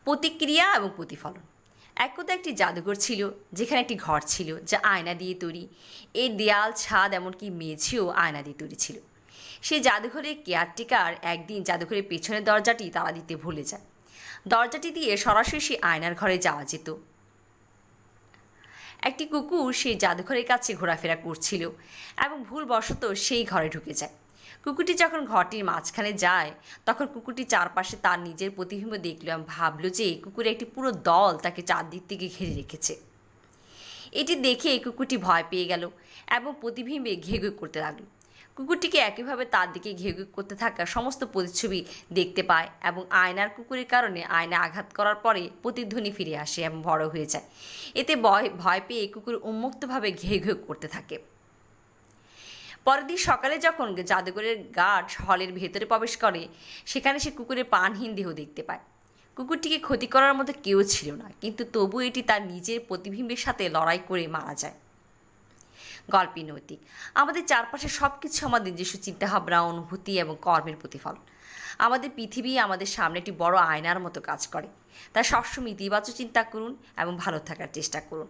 প্রতিক্রিয়া এবং প্রতিফলন। একদা একটি জাদুঘর ছিল, যেখানে একটি ঘর ছিল যা আয়না দিয়ে তৈরি। এর দেয়াল, ছাদ, এমনকি মেঝেও আয়না দিয়ে তৈরি ছিল। সেই জাদুঘরের কেয়ারটেকার একদিন জাদুঘরের পেছনের দরজাটি তালা দিতে ভুলে যায়। দরজাটি দিয়ে সরাসরি সেই আয়নার ঘরে যাওয়া যেত। একটি কুকুর সেই জাদুঘরের কাছে ঘোরাফেরা করছিল এবং ভুলবশত সেই ঘরে ঢুকে যায়। কুকুরটি যখন ঘরটির মাঝখানে যায়, তখন কুকুরটি চারপাশে তার নিজের প্রতিবিম্ব দেখল এবং ভাবল যে কুকুরের একটি পুরো দল তাকে চারদিক থেকে ঘিরে রেখেছে। এটি দেখে কুকুরটি ভয় পেয়ে গেল এবং প্রতিবিম্বে ঘেউ ঘেউ করতে লাগলো। কুকুরটিকে একইভাবে তার দিকে ঘেউ ঘেউ করতে থাকা সমস্ত প্রতিচ্ছবি দেখতে পায় এবং আয়নার কুকুরের কারণে আয়নায় আঘাত করার পরে প্রতিধ্বনি ফিরে আসে এবং বড় হয়ে যায়। এতে ভয় পেয়ে কুকুর উন্মুক্তভাবে ঘেউ ঘেউ করতে থাকে। পরের দিন সকালে যখন জাদুঘরের গার্ড হলের ভেতরে প্রবেশ করে, সেখানে সে কুকুরের প্রাণহীন দেহ দেখতে পায়। কুকুরটিকে ক্ষতি করার মতো কেউ ছিল না, কিন্তু তবু এটি তার নিজের প্রতিবিম্বের সাথে লড়াই করে মারা যায়। গল্পে নৈতিক: আমাদের চারপাশে সব কিছু আমাদের নিজস্ব চিন্তাভাবনা, অনুভূতি এবং কর্মের প্রতিফলন। আমাদের পৃথিবী আমাদের সামনে একটি বড় আয়নার মতো কাজ করে। তাই সবসময় ইতিবাচক চিন্তা করুন এবং ভালো থাকার চেষ্টা করুন।